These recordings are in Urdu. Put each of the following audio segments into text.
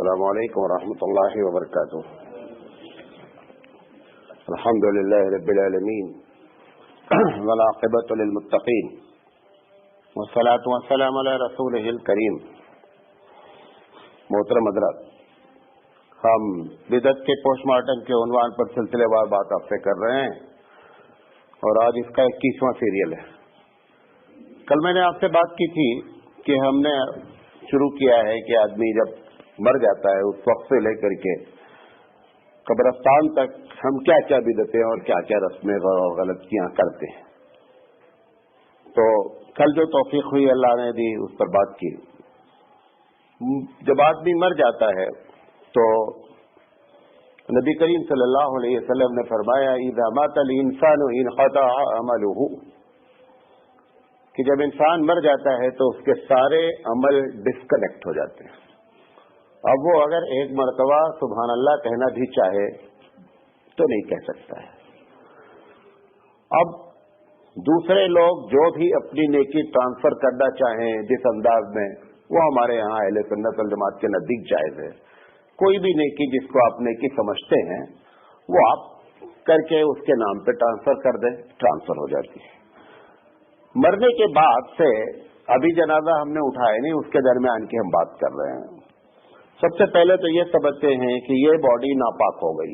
السلام علیکم ورحمۃ اللہ وبرکاتہ. الحمد للہ رب العالمین والعاقبۃ للمتقین والصلاۃ والسلام علی رسولہ الکریم. محترم حضرات، ہم بدعت کے پوسٹ مارٹم کے عنوان پر سلسلے وار بات آپ سے کر رہے ہیں اور آج اس کا 21واں سیریل ہے. کل میں نے آپ سے بات کی تھی کہ ہم نے شروع کیا ہے کہ آدمی جب مر جاتا ہے اس وقت سے لے کر کے قبرستان تک ہم کیا کیا بدعتیں اور کیا کیا رسمیں اور غلطیاں کرتے ہیں. تو کل جو توفیق ہوئی اللہ نے دی اس پر بات کی. جب آدمی مر جاتا ہے تو نبی کریم صلی اللہ علیہ وسلم نے فرمایا اذا مات الانسان انقطع عمله، کہ جب انسان مر جاتا ہے تو اس کے سارے عمل ڈسکنیکٹ ہو جاتے ہیں. اب وہ اگر ایک مرتبہ سبحان اللہ کہنا بھی چاہے تو نہیں کہہ سکتا ہے. اب دوسرے لوگ جو بھی اپنی نیکی ٹرانسفر کرنا چاہیں جس انداز میں، وہ ہمارے یہاں اہل سنت والجماعت کے نزدیک جائز ہے. کوئی بھی نیکی جس کو آپ نیکی سمجھتے ہیں وہ آپ کر کے اس کے نام پہ ٹرانسفر کر دیں، ٹرانسفر ہو جاتی ہے. مرنے کے بعد سے ابھی جنازہ ہم نے اٹھایا نہیں، اس کے درمیان کی ہم بات کر رہے ہیں. سب سے پہلے تو یہ سمجھتے ہیں کہ یہ باڈی ناپاک ہو گئی.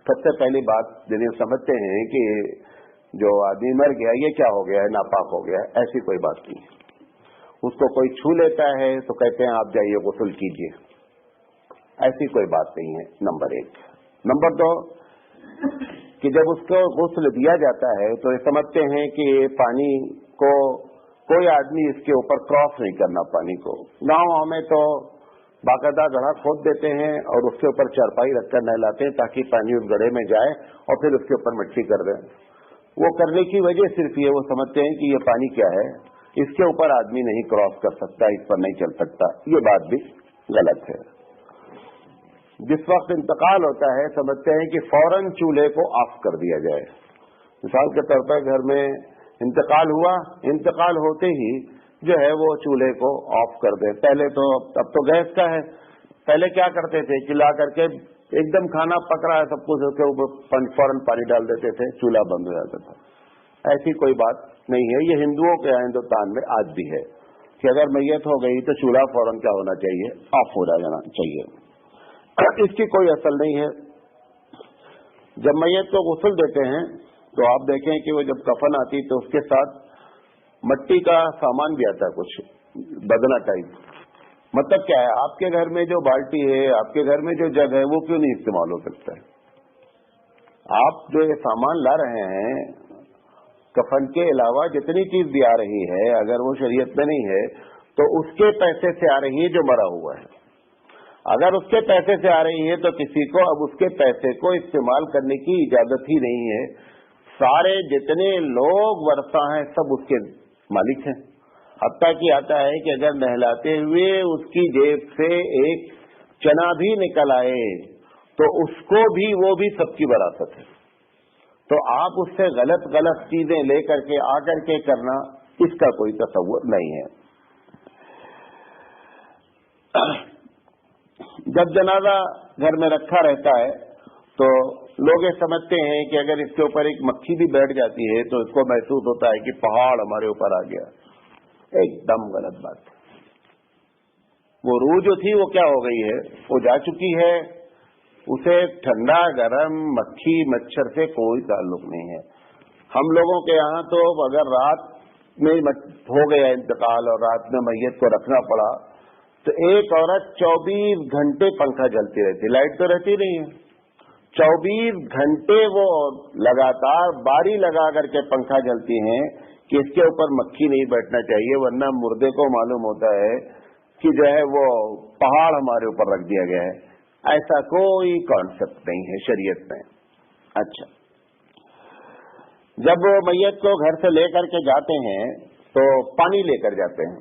سب سے پہلی بات جنہیں سمجھتے ہیں کہ جو آدمی مر گیا یہ کیا ہو گیا ہے، ناپاک ہو گیا ہے. ایسی کوئی بات نہیں. اس کو کوئی چھو لیتا ہے تو کہتے ہیں آپ جائیے غسل کیجیے. ایسی کوئی بات نہیں ہے، نمبر 1. نمبر 2 کہ جب اس کو غسل دیا جاتا ہے تو یہ سمجھتے ہیں کہ پانی کو کوئی آدمی اس کے اوپر کراس نہیں کرنا. پانی کو گاؤں میں تو باقاعدہ گڑھا کھود دیتے ہیں اور اس کے اوپر چارپائی رکھ کر نہلاتے ہیں تاکہ پانی اس گڑھے میں جائے اور پھر اس کے اوپر مٹی کر دیں. وہ کرنے کی وجہ صرف یہ، وہ سمجھتے ہیں کہ یہ پانی کیا ہے، اس کے اوپر آدمی نہیں کراس کر سکتا، اس پر نہیں چل سکتا. یہ بات بھی غلط ہے. جس وقت انتقال ہوتا ہے سمجھتے ہیں کہ فوراً چولہے کو آف کر دیا جائے. مثال کے طور پر گھر میں انتقال ہوا، انتقال ہوتے ہی جو ہے وہ چولہے کو آف کر دیں. پہلے تو اب تو گیس کا ہے، پہلے کیا کرتے تھے کہ لا کر کے ایک دم کھانا پک رہا ہے سب کچھ اس کے اوپر فوراً پانی ڈال دیتے تھے، چولہا بند ہو جاتا تھا. ایسی کوئی بات نہیں ہے. یہ ہندوؤں کے ہندوستان میں آج بھی ہے کہ اگر میت ہو گئی تو چولہا فوراً کیا ہونا چاہیے، آف ہو جانا چاہیے. اس کی کوئی اصل نہیں ہے. جب میت کو غسل دیتے ہیں تو آپ دیکھیں کہ وہ جب کفن آتی تو اس کے ساتھ مٹی کا سامان بھی آتا ہے، کچھ بدنا ٹائپ. مطلب کیا ہے، آپ کے گھر میں جو بالٹی ہے، آپ کے گھر میں جو جگ ہے، وہ کیوں نہیں استعمال ہو سکتا ہے؟ آپ جو یہ سامان لا رہے ہیں کفن کے علاوہ جتنی چیز بھی آ رہی ہے، اگر وہ شریعت میں نہیں ہے تو اس کے پیسے سے آ رہی ہے جو مرا ہوا ہے. اگر اس کے پیسے سے آ رہی ہے تو کسی کو اب اس کے پیسے کو استعمال کرنے کی اجازت ہی نہیں ہے. سارے جتنے لوگ ورثہ ہیں سب اس کے مالک ہیں. حتیٰ کہ آتا ہے کہ اگر نہلاتے ہوئے اس کی جیب سے ایک چنا بھی نکل آئے تو اس کو بھی، وہ بھی سب کی وراثت ہے. تو آپ اس سے غلط چیزیں لے کر کے آ کر کے کرنا، اس کا کوئی تصور نہیں ہے. جب جنازہ گھر میں رکھا رہتا ہے تو لوگ یہ سمجھتے ہیں کہ اگر اس کے اوپر ایک مکھی بھی بیٹھ جاتی ہے تو اس کو محسوس ہوتا ہے کہ پہاڑ ہمارے اوپر آ گیا. ایک دم غلط بات. وہ روح جو تھی وہ کیا ہو گئی ہے، وہ جا چکی ہے. اسے ٹھنڈا گرم مکھی مچھر سے کوئی تعلق نہیں ہے. ہم لوگوں کے یہاں تو اگر رات میں ہو گیا انتقال اور رات میں میت کو رکھنا پڑا تو ایک عورت 24 گھنٹے پنکھا جلتی رہتی، لائٹ تو رہتی نہیں ہے. 24 گھنٹے وہ لگاتار باری لگا کر کے پنکھا جلتی ہیں کہ اس کے اوپر مکھی نہیں بیٹھنا چاہیے، ورنہ مردے کو معلوم ہوتا ہے کہ جو ہے وہ پہاڑ ہمارے اوپر رکھ دیا گیا ہے. ایسا کوئی کانسیپٹ نہیں ہے شریعت میں. اچھا، جب میت کو گھر سے لے کر کے جاتے ہیں تو پانی لے کر جاتے ہیں.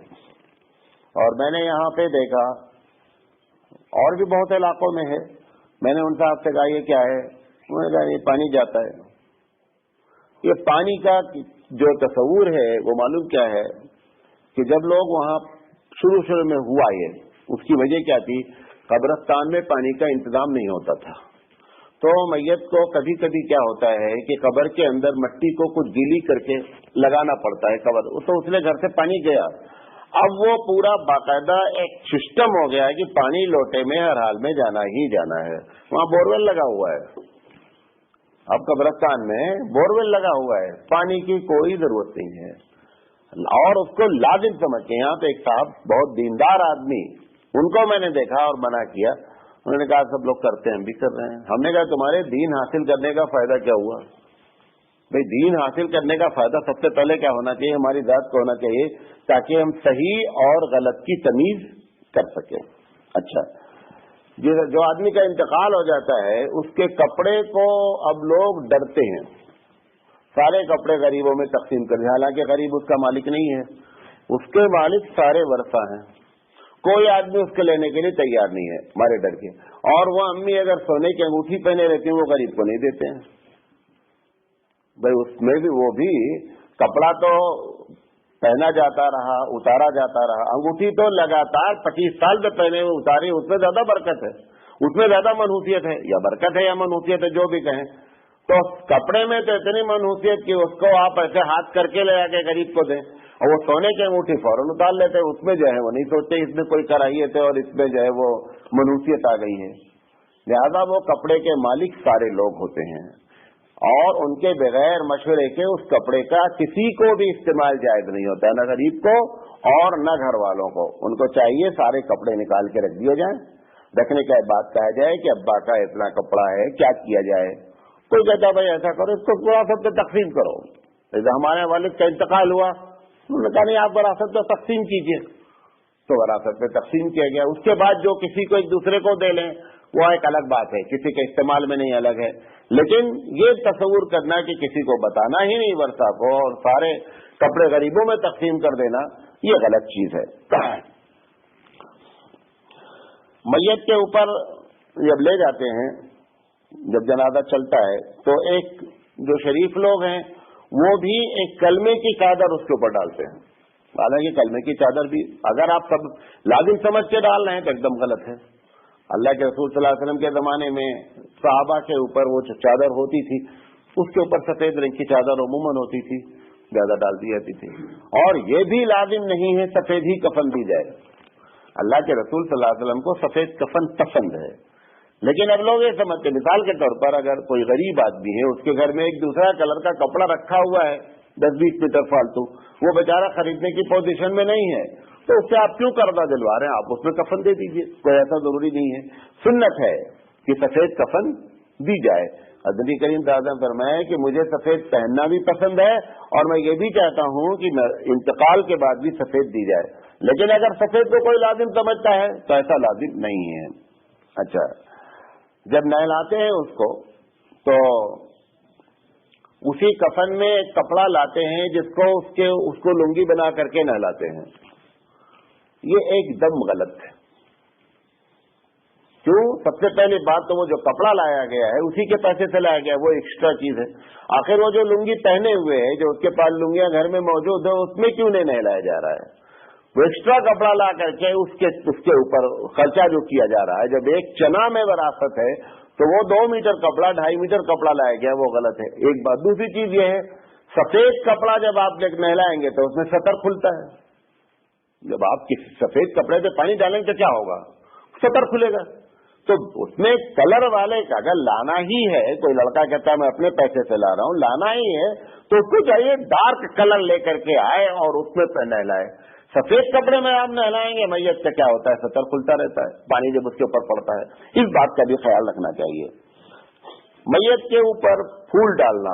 اور میں نے یہاں پہ دیکھا، اور بھی بہت علاقوں میں ہے، میں نے ان صاحب سے کہا یہ کیا ہے، انہوں نے کہا یہ پانی جاتا ہے. یہ پانی کا جو تصور ہے وہ معلوم کیا ہے کہ جب لوگ وہاں شروع میں ہوا یہ اس کی وجہ کیا تھی؟ قبرستان میں پانی کا انتظام نہیں ہوتا تھا، تو میت کو کبھی کبھی کیا ہوتا ہے کہ قبر کے اندر مٹی کو کچھ گیلی کر کے لگانا پڑتا ہے قبر، تو اس نے گھر سے پانی گیا، اب وہ پورا باقاعدہ ایک سسٹم ہو گیا ہے کہ پانی لوٹے میں ہر حال میں جانا ہی جانا ہے، وہاں بورویل لگا ہوا ہے، اب قبرستان میں بورویل لگا ہوا ہے، پانی کی کوئی ضرورت نہیں ہے، اور اس کو لازم سمجھ کے یہاں پہ ایک صاحب بہت دیندار آدمی، ان کو میں نے دیکھا اور منع کیا، انہوں نے کہا سب لوگ کرتے ہیں ہم بھی کر رہے ہیں، ہم نے کہا تمہارے دین حاصل کرنے کا فائدہ کیا ہوا؟ بھئی دین حاصل کرنے کا فائدہ سب سے پہلے کیا ہونا چاہیے؟ ہماری ذات کو ہونا چاہیے تاکہ ہم صحیح اور غلط کی تمیز کر سکیں۔ اچھا، جو آدمی کا انتقال ہو جاتا ہے اس کے کپڑے کو اب لوگ ڈرتے ہیں، سارے کپڑے غریبوں میں تقسیم کر دیں، حالانکہ غریب اس کا مالک نہیں ہے، اس کے مالک سارے ورثہ ہیں، کوئی آدمی اس کے لینے کے لیے تیار نہیں ہے ہمارے ڈر کے، اور وہ امی اگر سونے کی انگوٹھی پہنے رہتی ہیں وہ غریب کو نہیں دیتے ہیں، بھائی اس میں بھی وہ بھی کپڑا تو پہنا جاتا رہا اتارا جاتا رہا، انگوٹھی تو لگاتار 25 سال سے پہنے ہوئے اتاری، اس میں زیادہ برکت ہے، اس میں زیادہ منحوسیت ہے، یا برکت ہے یا منحوسیت ہے جو بھی کہیں، تو کپڑے میں تو اتنی منحوسیت کہ اس کو آپ ایسے ہاتھ کر کے لے جا کے غریب کو دیں، اور وہ سونے کی انگوٹھی فوراً اتار لیتے، اس میں جو ہے وہ نہیں سوچتے اس میں کوئی کراہیت ہے اور اس میں جو ہے وہ منحوسیت آ گئی ہے، لہذا وہ کپڑے کے مالک سارے لوگ ہوتے ہیں، اور ان کے بغیر مشورے کے اس کپڑے کا کسی کو بھی استعمال جائز نہیں ہوتا، نہ غریب کو اور نہ گھر والوں کو، ان کو چاہیے سارے کپڑے نکال کے رکھ دیے جائیں، رکھنے کا بات کہا جائے کہ ابا کا اتنا کپڑا ہے کیا کیا جائے، کوئی کہتا بھائی ایسا کرو اس کو وراثت میں تقسیم کرو، جیسے ہمارے والد کا انتقال ہوا انہوں نے کہا نہیں آپ وراثت میں تقسیم کیجیے، تو وراثت میں تقسیم کیا گیا، اس کے بعد جو کسی کو ایک دوسرے کو دے لیں وہ ایک الگ بات ہے، کسی کے استعمال میں نہیں الگ ہے، لیکن یہ تصور کرنا کہ کسی کو بتانا ہی نہیں ورثہ کو اور سارے کپڑے غریبوں میں تقسیم کر دینا یہ غلط چیز ہے۔ میت کے اوپر جب لے جاتے ہیں، جب جنازہ چلتا ہے تو ایک جو شریف لوگ ہیں وہ بھی ایک کلمے کی چادر اس کے اوپر ڈالتے ہیں، حالانکہ کلمے کی چادر بھی اگر آپ سب لازم سمجھ کے ڈال رہے ہیں تو ایک دم غلط ہے، اللہ کے رسول صلی اللہ علیہ وسلم کے زمانے میں صحابہ کے اوپر وہ چادر ہوتی تھی اس کے اوپر سفید رنگ کی چادر عموماً ہوتی تھی، زیادہ ڈال دی جاتی تھی، اور یہ بھی لازم نہیں ہے سفید ہی کفن دی جائے، اللہ کے رسول صلی اللہ علیہ وسلم کو سفید کفن پسند ہے، لیکن اب لوگ یہ سمجھتے مثال کے طور پر اگر کوئی غریب آدمی ہے اس کے گھر میں ایک دوسرا کلر کا کپڑا رکھا ہوا ہے 10-20 میٹر فالتو، وہ بیچارہ خریدنے کی پوزیشن میں نہیں ہے تو اس سے آپ کیوں قرضہ دلوا رہے ہیں؟ آپ اس میں کفن دے دیجیے، کوئی ایسا ضروری نہیں ہے، سنت ہے کہ سفید کفن دی جائے، نبی کریم صلی اللہ علیہ وسلم فرمایا کہ مجھے سفید پہننا بھی پسند ہے اور میں یہ بھی چاہتا ہوں کہ انتقال کے بعد بھی سفید دی جائے، لیکن اگر سفید کو کوئی لازم سمجھتا ہے تو ایسا لازم نہیں ہے۔ اچھا، جب نہلاتے ہیں اس کو تو اسی کفن میں ایک کپڑا لاتے ہیں جس کو اس کو لنگی بنا کر کے نہلاتے ہیں، یہ ایک دم غلط ہے۔ کیوں؟ سب سے پہلی بات تو وہ جو کپڑا لایا گیا ہے اسی کے پیسے سے لایا گیا، وہ ایکسٹرا چیز ہے، آخر وہ جو لنگی پہنے ہوئے ہے جو اس کے پاس لنگیاں گھر میں موجود ہے اس میں کیوں نہیں نہلایا جا رہا ہے؟ وہ ایکسٹرا کپڑا لا کر کے اس کے اوپر خرچہ جو کیا جا رہا ہے، جب ایک چنا میں وراثت ہے تو وہ 2 میٹر کپڑا 2.5 میٹر کپڑا لایا گیا، وہ غلط ہے۔ ایک بات، دوسری چیز یہ ہے سفید کپڑا جب آپ نہلائیں گے تو اس میں سطر کھلتا ہے، جب آپ کسی سفید کپڑے پہ پانی ڈالیں گے تو کیا ہوگا؟ سطر کھلے گا، تو اس میں کلر والے کا اگر لانا ہی ہے، کوئی لڑکا کہتا ہے میں اپنے پیسے سے لا رہا ہوں، لانا ہی ہے تو اس کو چاہیے ڈارک کلر لے کر کے آئے اور اس میں نہلائے۔ سفید کپڑے میں آپ نہلائیں گے میت کا کیا ہوتا ہے؟ سطر کھلتا رہتا ہے، پانی جب اس کے اوپر پڑتا ہے، اس بات کا بھی خیال رکھنا چاہیے۔ میت کے اوپر پھول ڈالنا،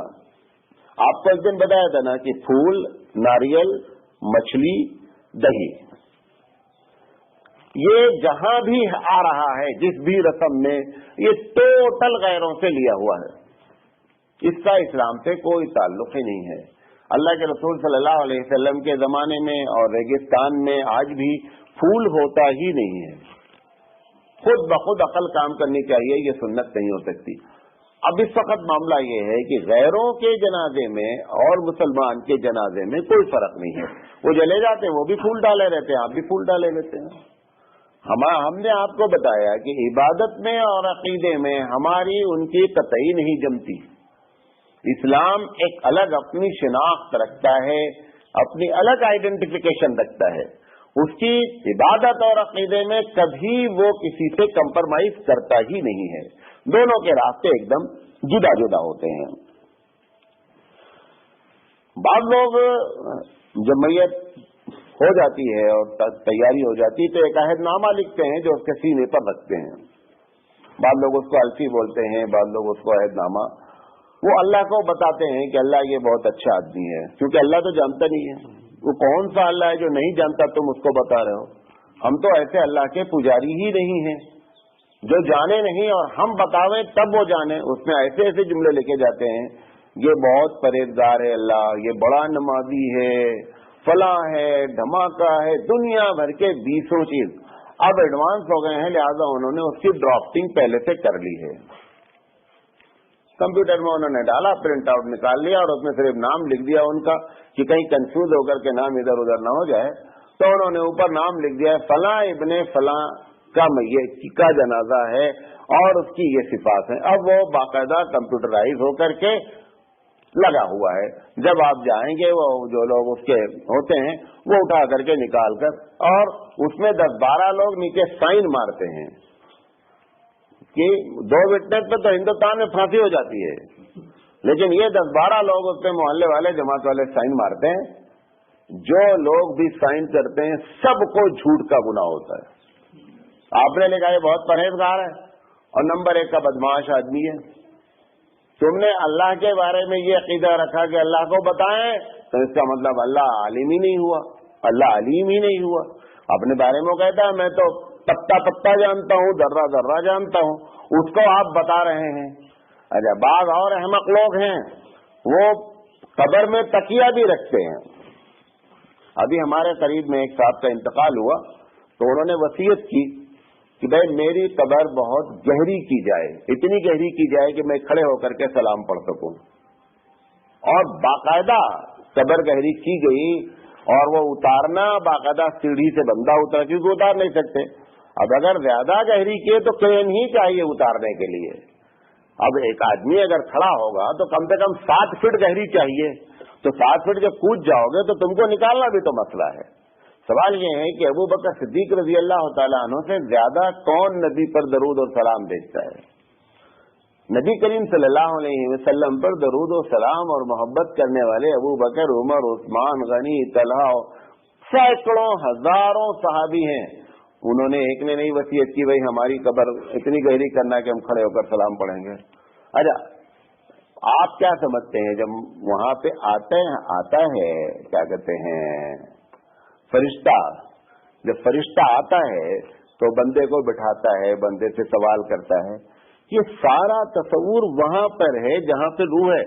آپ کو ایک دن بتایا تھا نا کہ پھول، ناریل، مچھلی، دہی، یہ جہاں بھی آ رہا ہے جس بھی رسم میں، یہ ٹوٹل غیروں سے لیا ہوا ہے، اس کا اسلام سے کوئی تعلق ہی نہیں ہے۔ اللہ کے رسول صلی اللہ علیہ وسلم کے زمانے میں اور ریگستان میں آج بھی پھول ہوتا ہی نہیں ہے، خود بخود عقل کام کرنی چاہیے، یہ سنت نہیں ہو سکتی۔ اب اس وقت معاملہ یہ ہے کہ غیروں کے جنازے میں اور مسلمان کے جنازے میں کوئی فرق نہیں ہے، وہ چلے جاتے ہیں وہ بھی پھول ڈالے رہتے ہیں، آپ بھی پھول ڈالے رہتے ہیں، ہم نے آپ کو بتایا کہ عبادت میں اور عقیدے میں ہماری ان کی قطعی نہیں جمتی. اسلام ایک الگ اپنی شناخت رکھتا ہے، اپنی الگ آئیڈینٹیفیکیشن رکھتا ہے. اس کی عبادت اور عقیدے میں کبھی وہ کسی سے کمپرمائز کرتا ہی نہیں ہے. دونوں کے راستے ایک دم جدا جدا ہوتے ہیں. بعض لوگ جب میت ہو جاتی ہے اور تیاری ہو جاتی ہے تو ایک عہد نامہ لکھتے ہیں جو اس کے سینے پر رکھتے ہیں. بعض لوگ اس کو الفی بولتے ہیں، بعض لوگ اس کو عہد نامہ. وہ اللہ کو بتاتے ہیں کہ اللہ یہ بہت اچھا آدمی ہے، کیونکہ اللہ تو جانتا نہیں ہے. وہ کون سا اللہ ہے جو نہیں جانتا تم اس کو بتا رہے ہو؟ ہم تو ایسے اللہ کے پجاری ہی نہیں ہیں جو جانے نہیں اور ہم بتاویں تب وہ جانے. اس میں ایسے ایسے جملے لکھے جاتے ہیں، یہ بہت پرہیزگار ہے اللہ، یہ بڑا نمازی ہے، فلاں ہے، دھماکہ ہے، دنیا بھر کے 20 چیز. اب ایڈوانس ہو گئے ہیں، لہذا انہوں نے اس کی ڈرافٹنگ پہلے سے کر لی ہے. کمپیوٹر میں انہوں نے ڈالا، پرنٹ آؤٹ نکال لیا اور اس میں صرف نام لکھ دیا ان کا کہ کہیں کنفیوز ہو کر کے نام ادھر ادھر نہ ہو جائے. تو انہوں نے اوپر نام لکھ دیا فلاں ابن فلاں کا میت کا جنازہ ہے اور اس کی یہ صفات ہیں. اب وہ باقاعدہ کمپیوٹرائز ہو کر کے لگا ہوا ہے. جب آپ جائیں گے وہ جو لوگ اس کے ہوتے ہیں وہ اٹھا کر کے نکال کر، اور اس میں 10-12 لوگ نیچے سائن مارتے ہیں کہ 2 وٹنس پہ تو ہندوستان میں پھانسی ہو جاتی ہے، لیکن یہ 10-12 لوگ اس پہ محلے والے جماعت والے سائن مارتے ہیں. جو لوگ بھی سائن کرتے ہیں سب کو جھوٹ کا گناہ ہوتا ہے. آپ نے لکھا یہ بہت پرہیزگار ہے اور نمبر 1 کا بدمعاش آدمی ہے. تم نے اللہ کے بارے میں یہ عقیدہ رکھا کہ اللہ کو بتائیں، تو اس کا مطلب اللہ عالم ہی نہیں ہوا، اللہ علیم ہی نہیں ہوا. اپنے بارے میں کہتا ہے میں تو پتا پتا جانتا ہوں، ذرہ ذرہ جانتا ہوں، اس کو آپ بتا رہے ہیں. اچھا، بعض اور احمق لوگ ہیں وہ قبر میں تکیہ بھی رکھتے ہیں. ابھی ہمارے قریب میں ایک صاحب کا انتقال ہوا تو انہوں نے وصیت کی کہ بھائی میری قبر بہت گہری کی جائے، اتنی گہری کی جائے کہ میں کھڑے ہو کر کے سلام پڑھ سکوں. اور باقاعدہ قبر گہری کی گئی اور وہ اتارنا باقاعدہ سیڑھی سے بندہ اترا، کیونکہ اتار نہیں سکتے. اب اگر زیادہ گہری کیے تو کرین ہی چاہیے اتارنے کے لیے. اب ایک آدمی اگر کھڑا ہوگا تو کم سے کم 7 فٹ گہری چاہیے، تو 7 فٹ جب کود جاؤ گے تو تم کو نکالنا بھی تو مسئلہ ہے. سوال یہ ہے کہ ابو بکر صدیق رضی اللہ تعالیٰ عنہ سے زیادہ کون نبی پر درود اور سلام بھیجتا ہے؟ نبی کریم صلی اللہ علیہ وسلم پر درود و سلام اور محبت کرنے والے ابو بکر، عمر، عثمان، غنی، طلحہ، سینکڑوں ہزاروں صحابی ہیں. انہوں نے ایک نے نہیں وصیت کی بھائی ہماری قبر اتنی گہری کرنا کہ ہم کھڑے ہو کر سلام پڑھیں گے. اچھا، آپ کیا سمجھتے ہیں جب وہاں پہ آتا ہے کیا کہتے ہیں فرشتہ، جب فرشتہ آتا ہے تو بندے کو بٹھاتا ہے، بندے سے سوال کرتا ہے، یہ سارا تصور وہاں پر ہے جہاں پہ روح ہے.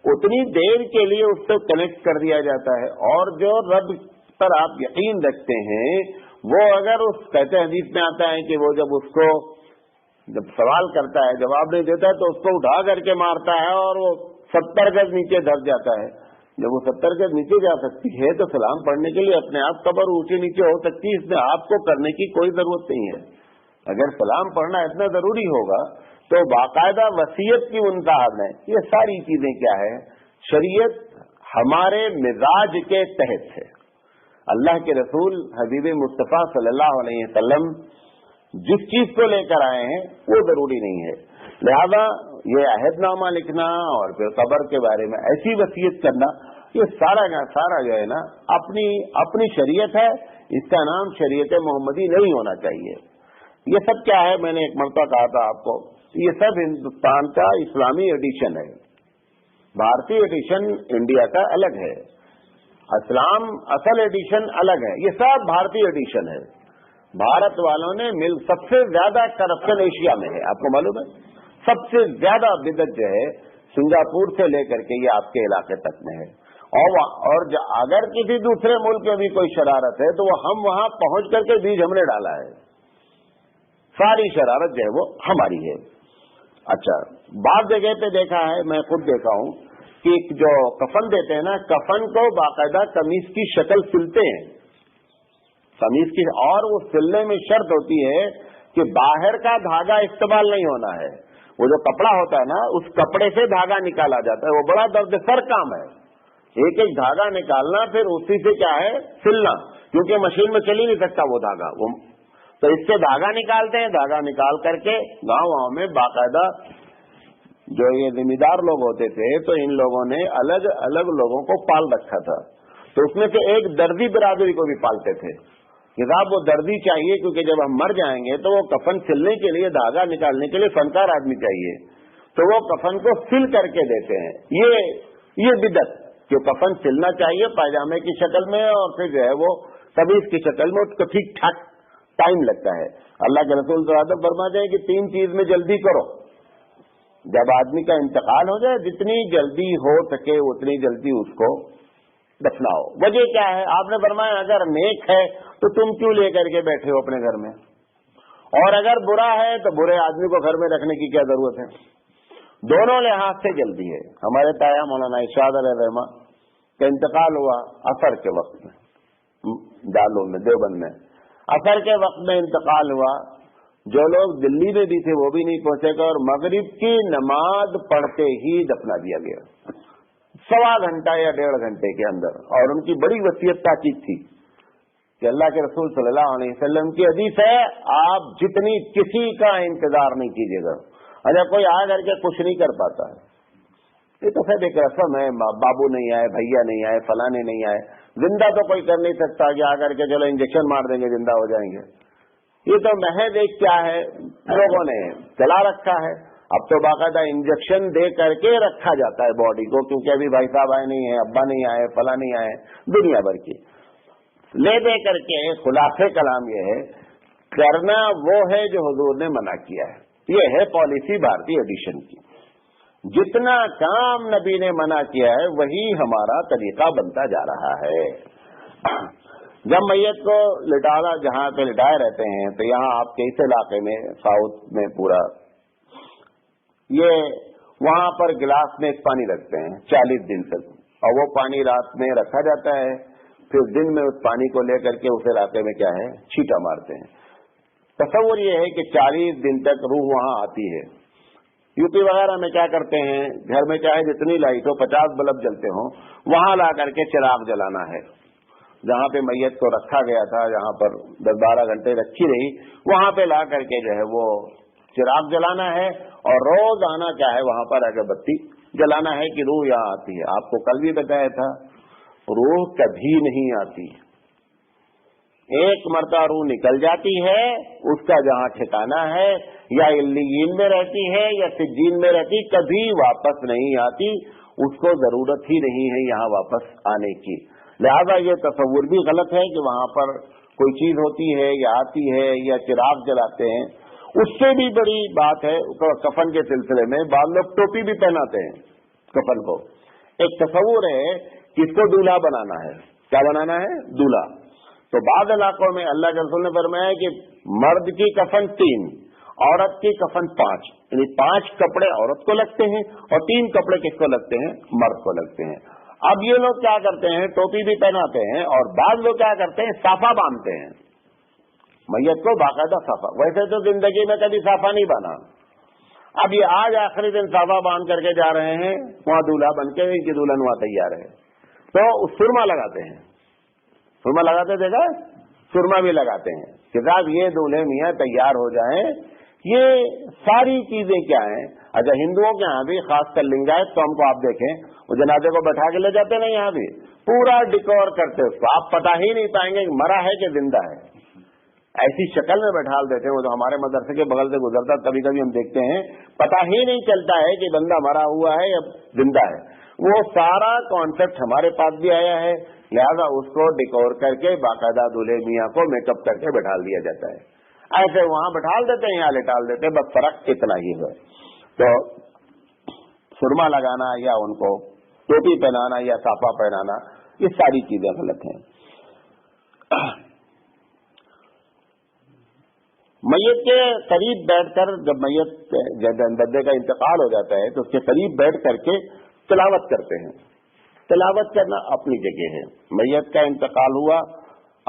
اتنی دیر کے لیے اس سے کنیکٹ کر دیا جاتا ہے. اور جو رب پر آپ یقین رکھتے ہیں وہ اگر اس کہتے حدیث میں آتا ہے کہ وہ جب اس کو جب سوال کرتا ہے جواب نہیں دیتا ہے تو اس کو اٹھا کر کے مارتا ہے اور وہ 70 گز نیچے دھس جاتا ہے. جب وہ 70 گز نیچے جا سکتی ہے تو سلام پڑھنے کے لیے اپنے آپ قبر اونچے نیچے ہو سکتی ہے، اس میں آپ کو کرنے کی کوئی ضرورت نہیں ہے. اگر سلام پڑھنا اتنا ضروری ہوگا تو باقاعدہ وصیت کی منتہا ہے. یہ ساری چیزیں کیا ہے؟ شریعت ہمارے مزاج کے تحت ہے. اللہ کے رسول حبیب مصطفیٰ صلی اللہ علیہ وسلم جس چیز کو لے کر آئے ہیں وہ ضروری نہیں ہے. لہذا یہ عہد نامہ لکھنا اور پھر قبر کے بارے میں ایسی وصیت کرنا، یہ سارا جو ہے نا اپنی شریعت ہے. اس کا نام شریعت محمدی نہیں ہونا چاہیے. یہ سب کیا ہے؟ میں نے ایک مرتبہ کہا تھا آپ کو، یہ سب ہندوستان کا اسلامی ایڈیشن ہے. بھارتی ایڈیشن انڈیا کا الگ ہے، اسلام اصل ایڈیشن الگ ہے. یہ سب بھارتی ایڈیشن ہے. بھارت والوں نے سب سے زیادہ کرپشن ایشیا میں ہے. آپ کو معلوم ہے سب سے زیادہ بدعت جو ہے سنگاپور سے لے کر کے یہ آپ کے علاقے تک میں ہے. اور اگر کسی دوسرے ملک میں بھی کوئی شرارت ہے تو وہ ہم وہاں پہنچ کر کے بیج ہم نے ڈالا ہے. ساری شرارت جو ہے وہ ہماری ہے. اچھا، بعض جگہ پہ دیکھا ہے، میں خود دیکھا ہوں کہ جو کفن دیتے ہیں نا، کفن کو باقاعدہ قمیص کی شکل سلتے ہیں. قمیص کی, اور وہ سلنے میں شرط ہوتی ہے کہ باہر کا دھاگا استعمال نہیں ہونا ہے. وہ جو کپڑا ہوتا ہے نا, اس کپڑے سے دھاگا نکالا جاتا ہے. وہ بڑا درد سر کام ہے, ایک ایک دھاگا نکالنا, پھر اسی سے کیا ہے سلنا, کیونکہ مشین میں چل ہی نہیں سکتا وہ دھاگا. تو اس سے دھاگا نکالتے ہیں. دھاگا نکال کر کے گاؤں میں باقاعدہ جو یہ ذمہ دار لوگ ہوتے تھے, تو ان لوگوں نے الگ الگ لوگوں کو پال رکھا تھا. تو اس میں سے ایک دردی برادری کو بھی پالتے تھے کہ صاحب وہ دردی چاہیے, کیونکہ جب ہم مر جائیں گے تو وہ کفن سلنے کے لیے, دھاگا نکالنے کے لیے فنکار آدمی چاہیے. تو وہ کفن کو سل کر کے دیتے ہیں. یہ بدعت جو کفن سلنا چاہیے پائجامے کی شکل میں, اور پھر جو ہے وہ قمیص کی شکل میں, اس کو ٹھیک ٹھاک ٹائم لگتا ہے. اللہ کے رسول صلی اللہ علیہ وسلم فرماتے ہیں کہ 3 چیز میں جلدی کرو. جب آدمی کا انتقال ہو جائے, جتنی جلدی ہو سکے اتنی جلدی اس کو دفناؤ. وجہ کیا ہے؟ آپ نے فرمایا اگر نیک ہے تو تم کیوں لے کر کے بیٹھے ہو اپنے گھر میں, اور اگر برا ہے تو برے آدمی کو گھر میں رکھنے کی کیا ضرورت ہے. دونوں لحاظ سے جلدی ہے. ہمارے تایا مولانا ارشاد علیہ رحمہ کا انتقال ہوا عصر کے وقت میں, دالوں میں, دیوبند میں عصر کے وقت میں انتقال ہوا. جو لوگ دلی میں بھی تھے وہ بھی نہیں پہنچے گا, اور مغرب کی نماز پڑھتے ہی دفنا دیا گیا, 1.25 گھنٹہ یا 1.5 گھنٹے کے اندر. اور ان کی بڑی وصیت تاکید تھی کہ اللہ کے رسول صلی اللہ علیہ وسلم کی حدیث ہے, آپ جتنی کسی کا انتظار نہیں کیجیے گا. اگر کوئی آ کر کے کچھ نہیں کر پاتا ہے, یہ تو خیر ایک رسم ہے, بابو نہیں آئے, بھیا نہیں آئے, فلانے نہیں آئے, زندہ تو کوئی کر نہیں سکتا کہ آ کر کے چلو انجیکشن مار دیں گے زندہ ہو جائیں گے. یہ تو محض ایک کیا ہے لوگوں نے چلا رکھا ہے. اب تو باقاعدہ انجیکشن دے کر کے رکھا جاتا ہے باڈی کو, کیونکہ ابھی بھائی صاحب آئے نہیں ہیں, ابا نہیں آئے, فلاں نہیں آئے, دنیا بھر کی لے دے کر کے. خلاصے کلام یہ ہے, کرنا وہ ہے جو حضور نے منع کیا ہے. یہ ہے پالیسی بھارتی ایڈیشن کی. جتنا کام نبی نے منع کیا ہے وہی ہمارا طریقہ بنتا جا رہا ہے. جب میت کو لٹانا, جہاں پہ لٹائے رہتے ہیں, تو یہاں آپ کے اس علاقے میں ساؤتھ میں پورا یہ وہاں پر گلاس میں ایک پانی رکھتے ہیں 40 دن تک, اور وہ پانی رات میں رکھا جاتا ہے, پھر دن میں اس پانی کو لے کر کے اس علاقے میں کیا ہے چھینٹا مارتے ہیں. تصور یہ ہے کہ 40 دن تک روح وہاں آتی ہے. یو پی وغیرہ میں کیا کرتے ہیں, گھر میں چاہے جتنی لائٹ ہو, 50 بلب جلتے ہوں, وہاں لا کر کے چراغ جلانا ہے. جہاں پہ میت کو رکھا گیا تھا, جہاں پر 10-12 گھنٹے رکھی رہی, وہاں پہ لا کر کے جو ہے وہ چراغ جلانا ہے, اور روز آنا کیا ہے وہاں پر اگر بتی جلانا ہے کہ روح یہاں آتی ہے. آپ کو کل بھی بتایا تھا, روح کبھی نہیں آتی. ایک مرتبہ روح نکل جاتی ہے, اس کا جہاں ٹھکانا ہے یا علیین میں رہتی ہے یا سجین میں رہتی, کبھی واپس نہیں آتی. اس کو ضرورت ہی نہیں ہے یہاں واپس آنے کی. لہذا یہ تصور بھی غلط ہے کہ وہاں پر کوئی چیز ہوتی ہے یا آتی ہے یا چراغ جلاتے ہیں. اس سے بھی بڑی بات ہے کفن کے سلسلے میں, بعض لوگ ٹوپی بھی پہناتے ہیں کفن کو. ایک تصور ہے کہ اس کو دولہا بنانا ہے. کیا بنانا ہے؟ دولہا. تو بعض علاقوں میں اللہ کے رسول نے فرمایا کہ مرد کی کفن 3, عورت کی کفن 5, یعنی 5 کپڑے عورت کو لگتے ہیں اور 3 کپڑے کس کو لگتے ہیں؟ مرد کو لگتے ہیں. اب یہ لوگ کیا کرتے ہیں, ٹوپی بھی پہناتے ہیں, اور بعض لوگ کیا کرتے ہیں صافہ باندھتے ہیں میت کو, باقاعدہ صافہ. ویسے تو زندگی میں کبھی صافہ نہیں باندھا, اب یہ آج آخری دن صافہ باندھ کر کے جا رہے ہیں, وہاں دولہا بن کے ان کی دلہن وہاں تیار ہے, تو سرما لگاتے ہیں. سرما لگاتے دیکھا, سرما بھی لگاتے ہیں کہ صاحب یہ دولہے میاں تیار ہو جائیں. یہ ساری چیزیں کیا ہیں. اچھا, ہندوؤں کے یہاں بھی خاص کر لنگایت قوم کو آپ دیکھیں, وہ جنازے کو بٹھا کے لے جاتے نا, یہاں بھی پورا ڈیکور کرتے اس کو, آپ پتہ ہی نہیں پائیں گے کہ مرا ہے کہ زندہ ہے. ایسی شکل میں بٹھال دیتے ہیں. وہ جو ہمارے مدرسے کے بغل سے گزرتا کبھی کبھی ہم دیکھتے ہیں, پتہ ہی نہیں چلتا ہے کہ بندہ مرا ہوا ہے یا زندہ ہے. وہ سارا کانسیپٹ ہمارے پاس بھی آیا ہے. لہذا اس کو ڈیکور کر کے باقاعدہ دولہے میاں کو میک اپ کر کے بٹھال دیا جاتا ہے. ایسے وہاں بٹھال دیتے ہیں, یہاں لٹال دیتے ہیں, بس فرق اتنا ہی ہے. تو سرما لگانا یا ان کو ٹوپی پہنانا یا صافہ پہنانا, یہ ساری چیزیں غلط ہیں. میت کے قریب بیٹھ کر, جب میت بندے کا انتقال ہو جاتا ہے تو اس کے قریب بیٹھ کر کے تلاوت کرتے ہیں. تلاوت کرنا اپنی جگہ ہے. میت کا انتقال ہوا,